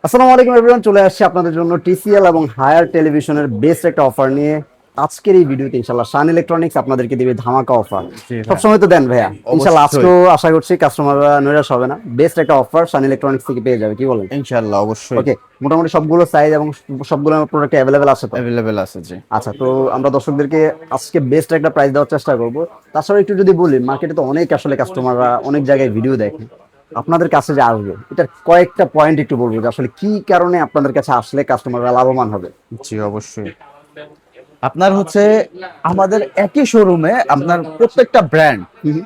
আসসালামু আলাইকুম এভরিওয়ান, চলে আসছে আপনাদের জন্য টিসিএল এবং হায়ার টেলিভিশনের বেস্ট একটা অফার নিয়ে। আজকের এই ভিডিওতে ইনশাআল্লাহ শান ইলেকট্রনিক্স আপনাদেরকে দিবে ধামাকা অফার। জি ভাই, সবসময় তো দেন ভাইয়া, ইনশাআল্লাহ অবশ্যই। আজকেও আশা করছি কাস্টমাররা নৈরাশ হবে না। বেস্ট একটা অফার শান ইলেকট্রনিক্স থেকে পেয়ে যাবে, কি বলেন? ইনশাআল্লাহ অবশ্যই ওকে, মোটামুটি সবগুলো সাইজ এবং সবগুলো প্রোডাক্ট অ্যাভেলেবেল আছে তো? অ্যাভেলেবেল আছে। জি আচ্ছা, তো আমরা দর্শকদেরকে আজকে বেস্ট একটা প্রাইস দেওয়ার চেষ্টা করব। তাছাড়া একটু যদি বলি, মার্কেটে তো অনেক আসলে কাস্টমাররা অনেক জায়গায় ভিডিও দেখে, আপনাদের কাছে যে আসবে এটার কয়েকটা পয়েন্ট একটু বলবো যে আসলে কি কারণে আপনাদের কাছে আসলে কাস্টমাররা লাভবান হবে। জি অবশ্যই। আপনার হচ্ছে আমাদের একই শোরুমে আপনার প্রত্যেকটা ব্র্যান্ড,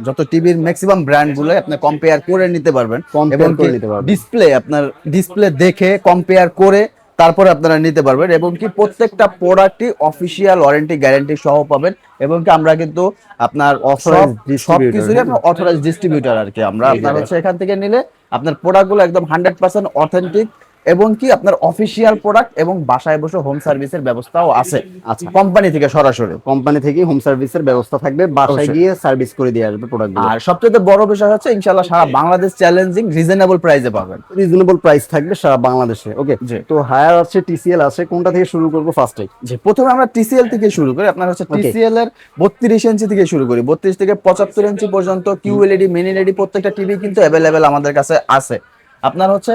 যত টিভির ম্যাক্সিমাম ব্র্যান্ড গুলো আপনি কম্পেয়ার করে নিতে পারবেন এবং কম্পেয়ার করে নিতে পারবেন। ডিসপ্লে আপনার ডিসপ্লে দেখে কম্পেয়ার করে তারপরে আপনারা নিতে পারবেন এবং কি প্রত্যেকটা প্রোডাক্টই অফিসিয়াল ওয়ারেন্টি গ্যারান্টি সহ পাবেন এবং কি আমরা কিন্তু আপনার Authorized distributor, সবকিছুরই আপনার অথরাইজ ডিস্ট্রিবিউটর আর কি। আমরা আপনার Exactly. হচ্ছে এখান থেকে নিলে আপনার প্রোডাক্টগুলো একদম 100% অথেন্টিক এবং কি আপনার অফিসিয়াল প্রোডাক্ট এবং বাসায় বসে হোম সার্ভিসের ব্যবস্থাও আছে। আচ্ছা, কোম্পানি থেকে সরাসরি। কোম্পানি থেকে হোম সার্ভিসের ব্যবস্থা থাকবে, বাসায় অবশ্যই। গিয়ে সার্ভিস করে দিয়ে আসবে প্রোডাক্টগুলো। আর সবচেয়ে বড় বিষয় হচ্ছে ইনশাআল্লাহ সারা বাংলাদেশ চ্যালেঞ্জিং রিজনেবল প্রাইসে পাবেন। রিজনেবল প্রাইস থাকবে সারা বাংলাদেশে। ওকে, জি। তো হায়ার আছে, টিসিএল আছে, কোনটা থেকে শুরু করবো ফার্স্টে? যে প্রথমে আমরা টিসিএল থেকে শুরু করি। আপনার হচ্ছে Okay. টিসিএল এর 32 ইঞ্চি থেকে শুরু করি, 32 থেকে 75 ইঞ্চি পর্যন্ত কিউএলইডি মিনি এলইডি প্রত্যেকটা টিভি কিন্তু অ্যাভেলেবেল আমাদের কাছে আছে। আপনার হচ্ছে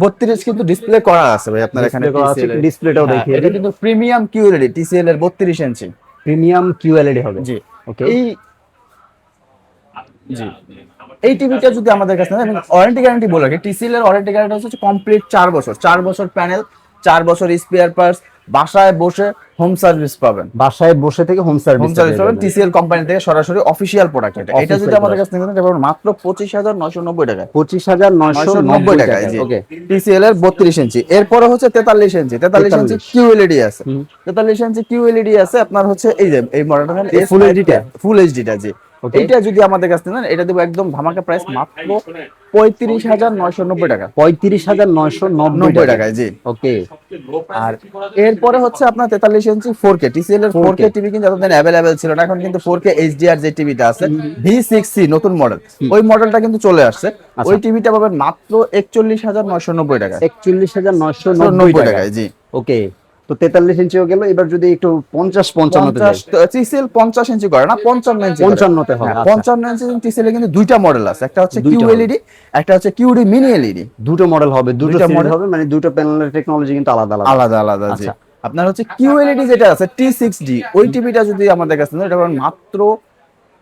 32 কিন্তু ডিসপ্লে করা আছে ভাই আপনার এখানে টিসিএল এর। ডিসপ্লেটাও হ্যাঁ, দেখিয়ে এটা দিন। কিন্তু প্রিমিয়াম কিউএলইডি টিসিএল এর 32 ইঞ্চি। প্রিমিয়াম কিউএলইডি হবে। জি। ওকে, এই জি এই টিভিটা যদি আমাদের কাছে নেন, ওয়ারেন্টি গ্যারান্টি বলে রাখি, টিসিএল এর ওয়ারেন্টি গ্যারান্টি হচ্ছে কমপ্লিট 4 বছর। 4 বছর প্যানেল, 4 বছর স্পেয়ার পার্টস, বাসায় বসে হোম সার্ভিস পাবেন। বাসায় বসে থেকে হোম সার্ভিস হোম সার্ভিস পাবেন টিসিএল কোম্পানি থেকে সরাসরি অফিসিয়াল প্রোডাক্ট। এটা এটা যদি আমাদের কাছে নিতে চান মাত্র 25,990 টাকা। 25,990 টাকায়। জি। ওকে, টিসিএল এর 32 ইঞ্চি। এরপরে হচ্ছে 43 ইঞ্চি। 43 ইঞ্চি কিউএলইডি আছে। 43 ইঞ্চি কিউএলইডি আছে আপনার হচ্ছে এই যে এই মডেলটা ফুল এইচডিটা। ফুল এইচডিটা। জি। Okay. এইটা যদি আমাদের কাছে নেন এটা দেব একদম ধামাকা প্রাইস মাত্র 35,990 টাকা। 35,990 টাকায়। জি। ওকে, আর এরপরে হচ্ছে আপনার 43 ইঞ্চি 4K টিসিএল এর 4K টিভি কিন্তু এতদিন অ্যাভেলেবেল ছিল না, এখন কিন্তু 4K এইচডিআর যে টিভিটা আছে V6C নতুন মডেল, ওই মডেলটা কিন্তু চলে আসছে। ওই টিভিটা পাবেন মাত্র 41,990 টাকা। 41,990 টাকায়। টাকায়। জি। ওকে, তো 43 ইঞ্চিও গেল, এবার যদি একটু 50-55 তে যাই। টিসিএল 50 ইঞ্চি করে না, 55 ইঞ্চি। 55 তে হবে, আচ্ছা। 55 ইঞ্চি টিসিএল এ কিন্তু দুইটা মডেল আছে, একটা হচ্ছে দুইটা কিউএলইডি, একটা হচ্ছে কিউডি মিনি এলইডি। দুটো মডেল হবে, দুটো দুইটা মডেল model হবে, মানে দুটো প্যানেলের টেকনোলজি কিন্তু আলাদা আলাদা। আলাদা আলাদা। জি। আচ্ছা। আপনার হচ্ছে কিউএলইডি যেটা আছে T6D, ওই টিভিটা যদি আমাদের কাছে নেন এটা পাবেন মাত্র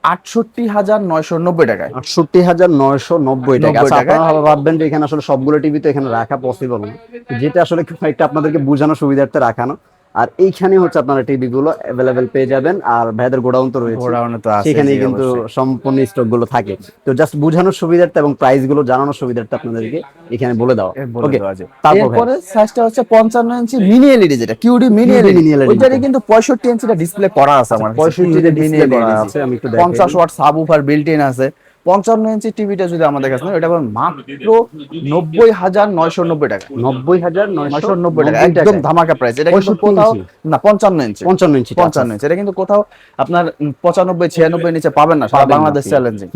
68,990 টাকায়। 68,990 টাকা। 90 আচ্ছা, টাকায়। আপনারা ভাববেন যে এখানে আসলে সবগুলো টিভি তো এখানে রাখা পসিবল না, যেটা আসলে একটা আপনাদেরকে বোঝানো সুবিধার্থে রাখানো। আর এইখানে হচ্ছে আপনারা টিভি গুলো অ্যাভেলেবেল পেয়ে যাবেন, আর ভাইদের গোডাউন তো রয়েছে, গোডাউনে তো আছে, সেখানেই জি, কিন্তু অবশ্যই। সম্পূর্ণ স্টক গুলো থাকে। তো জাস্ট বোঝানোর সুবিধার্থে এবং প্রাইস গুলো জানানোর সুবিধার্থে আপনাদেরকে এখানে বলে দেওয়া। বলে ওকে, দেওয়া যায়। তারপর এরপরে সাইজটা হচ্ছে 55 ইঞ্চি মিনি এলইডি, যেটা QD mini QD LED. mini LED ওইটারই কিন্তু 65 ইঞ্চিটা ডিসপ্লে করা আছে আমার কাছে। 65 টা display করা আছে, আমি একটু দেখাই। 50 ওয়াট সাবউফার বিল্ট ইন আছে। 55 ইঞ্চি টিভিটা যদি আমাদের কাছে নেন এটা পাবেন মাত্র 90,990 টাকা। 90,990 টাকা, একদম ধামাকা প্রাইস। এটা কিন্তু 65 কোথাও ইঞ্চি? না, 55 ইঞ্চি। 55 ইঞ্চি, 55 ইঞ্চি। এটা কিন্তু কোথাও আপনার 95-96 নিচে পাবেন না, সারা পাবেন না বাংলাদেশ আপনি। চ্যালেঞ্জিং।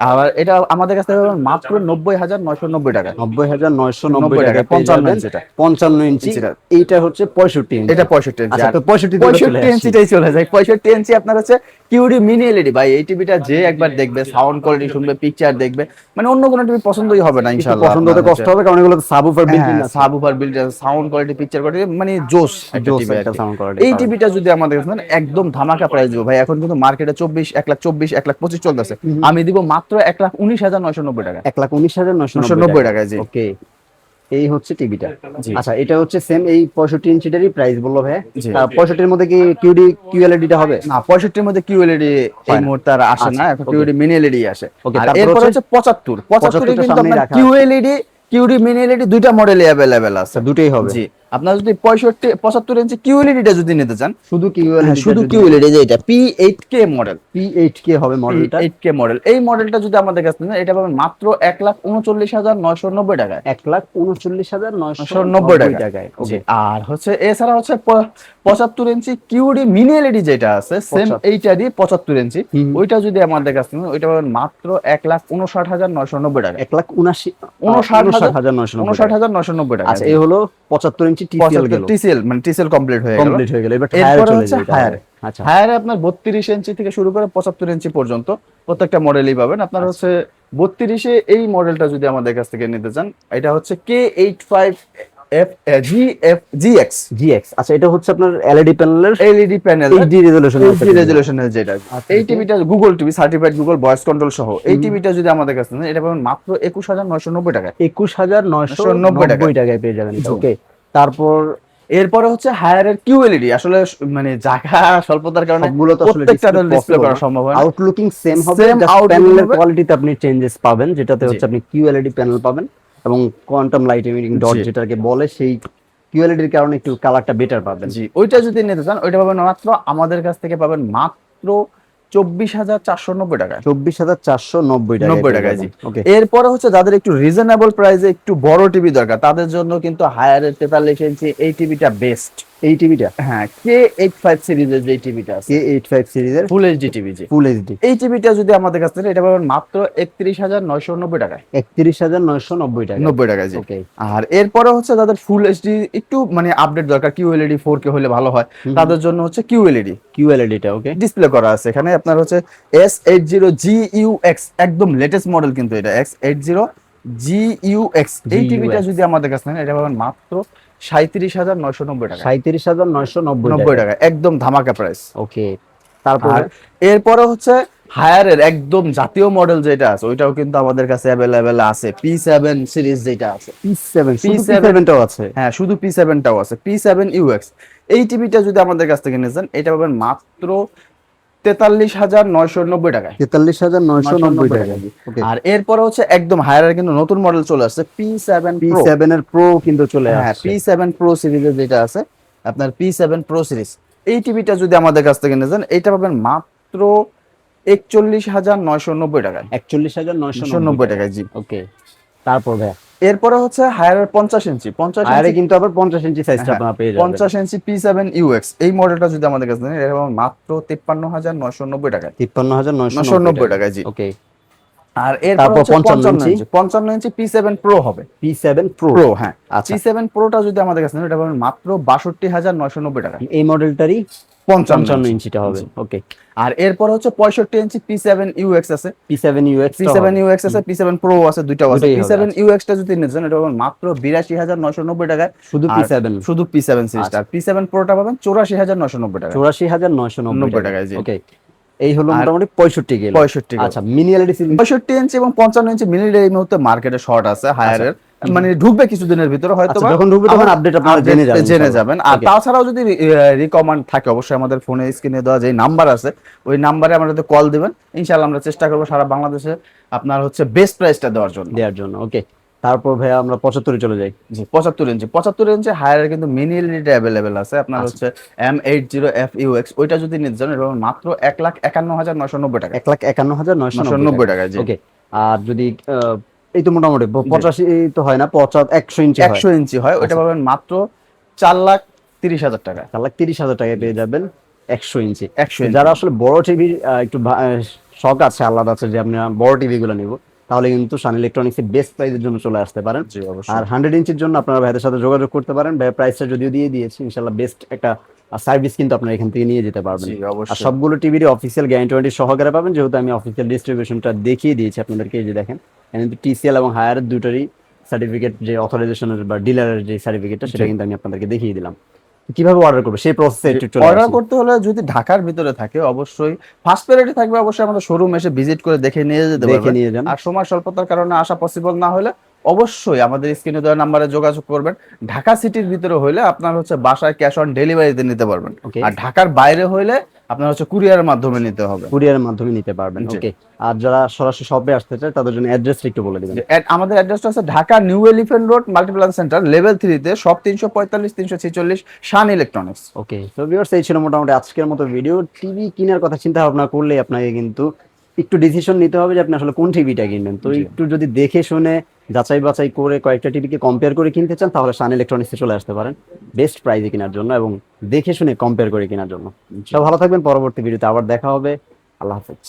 আর এটা আমাদের কাছে পাবেন মাত্র 90,990 টাকা। 90,990 টাকা, 55 ইঞ্চিটা। 55 ইঞ্চি। ইঞ্চিটা। এইটা হচ্ছে 65 ইঞ্চি। এটা 65 ইঞ্চি। আচ্ছা, আর তো 65 তে চলে 65 আসি। ইঞ্চিটাই চলে যায়। 65 ইঞ্চি আপনার হচ্ছে কিউডি মিনি এলইডি। ভাই এই টিভিটা যে একবার দেখবে, সাউন্ড কোয়ালিটি শুনবে, পিকচার দেখবে, মানে অন্য কোনো টিভি পছন্দই হবে না একটু ইনশাআল্লাহ। পছন্দ হতে কষ্ট হবে, কারণ এগুলো সাবউফার বিল্ট ইন আছে। সাবউফার বিল্ড আছে, সাউন্ড কোয়ালিটি, পিকচার কোয়ালিটি, মানে জোস একটা জোস টিভি। একটা sound quality এই পাবেন। টিভিটা যদি আমাদের কাছে নেন, একদম ধামাকা প্রাইস দিব ভাই। এখন কিন্তু মার্কেটে 1,24,000 চলতেছে, আমি দিব মাত্র 1,19,990 টাকা। 1,19,990 টাকায়। জি। ওকে, এই হচ্ছে টিভিটা। জি। আচ্ছা, এটা হচ্ছে সেম এই 65 ইঞ্চিটারই প্রাইস বললো ভাই। জি। 65 এর মধ্যে কি কিউএলইডি টা হবে? না, 65 এর মধ্যে কিউএলইডি এই না। মুহূর্তে আর আসে না, আচ্ছা, এখন okay. কিউএলইডি মিনি এলইডি আসে। Okay, আর তারপর এরপর হচ্ছে হচ্ছে 75 75 এ কিন্তু সামনেই আপনার রাখা আছে। কিউএলইডি কিউডি মিনি এলইডি দুইটা মডেলই अवेलेबल আছে। দুটোই হবে। জি। আপনারা যদি 75 ইঞ্চি কিউএলইডিটা যদি নিতে চান, শুধু কিউএলইডি, শুধু কিউএলইডি যে এটা P8K মডেল, P8K হবে মডেলটা। 8K মডেল, এই মডেলটা যদি আমাদের কাছে নেন এটা পাবেন মাত্র 1,39,990 টাকায়। 1,39,990 টাকায়। ওকে। আর হচ্ছে এছাড়া হচ্ছে 75 ইঞ্চি কিউডি মিনি এলইডি যেটা আছে সেম এইটারই 75 ইঞ্চি, ওইটা যদি আমাদের কাছে নেন ওইটা পাবেন মাত্র 1,59,990 টাকা। 1,59,990 টাকা। আচ্ছা, এই হলো 75 ইঞ্চি টিসিএল গেল। টিসিএল মানে টিসিএল কমপ্লিট হয়ে গেল। এবার এরপরে হচ্ছে হায়ার। আচ্ছা, হায়ারে আপনার 32 ইঞ্চি থেকে শুরু করে 75 ইঞ্চি পর্যন্ত প্রত্যেকটা মডেলই পাবেন। আপনার হচ্ছে 32 এই মডেলটা যদি আমাদের কাছ থেকে নিতে চান, এটা হচ্ছে K85GX। আচ্ছা, এটা হচ্ছে আপনার এলইডি প্যানেলের এলইডি প্যানেল, এইচডি রেজোলিউশনের যেটা। এই টিভিটা Google TV, certified Google voice control সহ এই টিভিটা যদি আমাদের কাছে নেন এটা পাবেন মাত্র 21,990 টাকা। 21,990 টাকায় পেয়ে যাবেন। ওকে, তারপর এরপরে হচ্ছে হায়ারের কিউএলইডি। আসলে মানে জায়গা স্বল্পতার কারণে সবগুলো তো আসলে প্রত্যেকটা ডিসপ্লে করা সম্ভব হয় না। আউটলুকিং সেম হবে, জাস্ট প্যানেলের কোয়ালিটিতে আপনি চেঞ্জেস পাবেন, যেটাতে হচ্ছে আপনি কিউএলইডি প্যানেল পাবেন এবং কোয়ান্টাম লাইট এমিটিং ডট যেটাকে বলে, সেই কিউএলইডির কারণে একটু কালারটা বেটার পাবেন। জি, ওইটা যদি নিতে চান ওইটা পাবেন মাত্র আমাদের কাছ থেকে পাবেন মাত্র 24,490 টাকা। 24,490 টাকা। জি। এরপরে হচ্ছে যাদের একটু রিজনেবল প্রাইসে একটু বড় টিভি দরকার তাদের জন্য কিন্তু হায়ারের 43 ইঞ্চি এই টিভিটা বেস্ট। এই টিভিটা হ্যাঁ, K85 সিরিজের যে টিভিটা আছে, K85 সিরিজের ফুল এইচডি টিভি। জি, ফুল এইচডি। এই টিভিটা যদি আমাদের কাছ থেকে এটা পাবেন মাত্র 31,990 টাকায়। 31,990 টাকা। 90 টাকা। জি। ওকে। আর এরপরে হচ্ছে যাদের ফুল এইচডি একটু মানে আপডেট দরকার, কিউএলইডি 4K হলে ভালো হয়, তাদের জন্য হচ্ছে কিউএলইডিটা। ওকে, ডিসপ্লে করা আছে এখানে। আপনার হচ্ছে S80GUX, একদম লেটেস্ট মডেল কিন্তু এটা S80GUX। এই টিভিটা যদি আমাদের কাছে নেন এটা পাবেন মাত্র 37,990 টাকা। 37,990 টাকা, একদম ধামাকা প্রাইস। ওকে, তারপর এরপরে হচ্ছে হায়ারের একদম জাতীয় মডেল যেটা আছে ওইটাও কিন্তু আমাদের কাছে অ্যাভেলেবেল আছে। P7 সিরিজ যেটা আছে, P7টাও আছে। হ্যাঁ, শুধু P7টাও আছে, P7UX। এই টিভিটা যদি আমাদের কাছ থেকে নিয়ে যান এটা পাবেন মাত্র 43,990 টাকায়। 43,990 টাকা। আর এরপরে হচ্ছে একদম হায়ারের কিন্তু নতুন মডেল চলে আসছে, P7 এর প্রো কিন্তু চলে আসছে। P7 প্রো সিরিজের যেটা আছে আপনার P7 প্রো সিরিজ, এই টিভিটা যদি আমাদের কাছ থেকে নিয়ে যান এটা পাবেন মাত্র 41,990 টাকায়। 41,990 টাকায়। জি। ওকে, তারপর ভাই এরপরে হচ্ছে হায়ারের 50 ইঞ্চি হায়ারে কিন্তু আবার 50 ইঞ্চি সাইজটা আপনারা পেয়ে যাবেন। 50 ইঞ্চি P7UX এই মডেলটা যদি আমাদের কাছে নেন এটা পাবেন মাত্র 53,990 টাকায়। 53,990 টাকায়। জি। ওকে, আর এরপর 55 ইঞ্চি P7 প্রো হবে। P7 pro. হ্যাঁ, P7 প্রোটা যদি আমাদের কাছে নেন এটা পাবেন মাত্র 62,990 টাকা। এই মডেলটারই 55 ইঞ্চিটা হবে। ওকে, আর এরপর হচ্ছে 65 ইঞ্চি P7UX আছে। P7UX আছে, P7 প্রো আছে, দুইটাও আছে। P7UX টা যদি নিতে চান এটা পাবেন মাত্র 82,990 টাকায়, শুধু P7 সিরিজটা। আর P7 প্রোটা পাবেন 84,990 টাকা। 84,990 টাকায়। জি। ওকে, এই হলো মোটামুটি 65 গেল। 65 আচ্ছা, মিনি এলইডি সিরিজ 65 ইঞ্চি এবং 55 ইঞ্চি মিনি এলইডি এই মুহূর্তে মার্কেটে শর্ট আছে হায়ারের, মানে ঢুকবে কিছুদিনের ভিতরে হয়তো। যখন ঢুকবে তখন আপডেট আপনারা জেনে যাবেন। আর তাছাড়াও যদি রিকমেন্ড থাকে অবশ্যই আমাদের ফোনে স্ক্রিনে দেওয়া যে নাম্বার আছে ওই নাম্বারে আমাদের কল দিবেন, ইনশাআল্লাহ আমরা চেষ্টা করব সারা বাংলাদেশে আপনার হচ্ছে বেস্ট প্রাইসটা দেওয়ার জন্য। ওকে, তারপর ভাইয়া আমরা 75 চলে যাই। জি, 75 ইঞ্চি হায়ারের কিন্তু মিনি এলইডি अवेलेबल আছে। আপনার হচ্ছে M80FUX, ওইটা যদি নিতে চান এটা মাত্র 1,51,990 টাকা। 1,51,990 টাকা। জি। ওকে, আর যদি এই তো মোটামুটি 85 তো হয় না, 100 ইঞ্চি হয়। 100 ইঞ্চি হয়, ওটা পাবেন মাত্র 4,30,000 টাকা। 4,30,000 টাকায় পেয়ে যাবেন 100 ইঞ্চি। যারা আসলে বড় টিভির একটু শখ আছে, আলাদা আছে যে আপনি বড় টিভি গুলো নিব, তাহলে কিন্তু সান ইলেকট্রনিক্স এর বেস্ট প্রাইসের জন্য চলে আসতে পারেন। আর 100 ইঞ্চির জন্য আপনারা ভাইদের সাথে যোগাযোগ করতে পারেন। ভাই প্রাইসটা যদিও দিয়ে দিয়েছি, ইনশাআল্লাহ বেস্ট একটা সার্ভিস কিন্তু আপনারা এখান থেকে নিয়ে যেতে পারবেন। আর সবগুলো টিভির অফিসিয়াল গ্যারান্টি সহকারে পাবেন, যেহেতু আমি অফিসিয়াল ডিস্ট্রিবিউশনটা দেখিয়ে দিয়েছি আপনাদেরকে। এই যে দেখেন, কিন্তু টিসিএল এবং হায়ারের দুটোরই সার্টিফিকেট, যে অথরাইজেশনের বা ডিলারের যে সার্টিফিকেটটা, সেটা কিন্তু আমি আপনাদেরকে দেখিয়ে দিলাম। কিভাবে অর্ডার করবে সেই প্রসেসে একটু চলে আসি। অর্ডার করতে হলে যদি ঢাকার ভিতরে থাকে অবশ্যই ফার্স্ট প্রায়োরিটি থাকবে, অবশ্যই আমাদের শোরুম এসে ভিজিট করে দেখে নিয়ে যেতে পারবেন। আর সময় স্বল্পতার কারণে আসা পসিবল না হলে অবশ্যই আমাদের স্ক্রিনে দেওয়া নম্বরে যোগাযোগ করবেন। ঢাকা সিটির ভিতরে হলে আপনার হচ্ছে বাসায় ক্যাশ অন ডেলিভারিতে নিতে পারবেন, আর ঢাকার বাইরে হলে আপনার হচ্ছে কুরিয়ারের মাধ্যমে নিতে হবে। কুরিয়ারের মাধ্যমে নিতে পারবেন। জি। ওকে, আর যারা সরাসরি শপে আসতে চায় তাদের জন্য অ্যাড্রেসটা একটু বলে দিবেন। আমাদের অ্যাড্রেসটা হচ্ছে Dhaka new elephant road Multiplan centre level 3 তে শপ 345 346 শান ইলেকট্রনিক্স। ওকে, তো ভিউয়ার্স এই ছিল মোটামুটি আজকের মতো ভিডিও। টিভি কেনার কথা চিন্তা ভাবনা করলে আপনাকে কিন্তু একটু ডিসিশন নিতে হবে যে আপনি আসলে কোন টিভিটা কিনবেন। তো জি। একটু যদি দেখে শুনে যাচাই বাছাই করে কয়েকটা টিভিকে কম্পেয়ার করে কিনতে চান তাহলে শান ইলেকট্রনিক্সে চলে আসতে পারেন বেস্ট প্রাইসে কেনার জন্য এবং দেখে শুনে কম্পেয়ার করে কেনার জন্য। সব ভালো থাকবেন, পরবর্তী ভিডিওতে আবার দেখা হবে। আল্লাহ হাফেজ।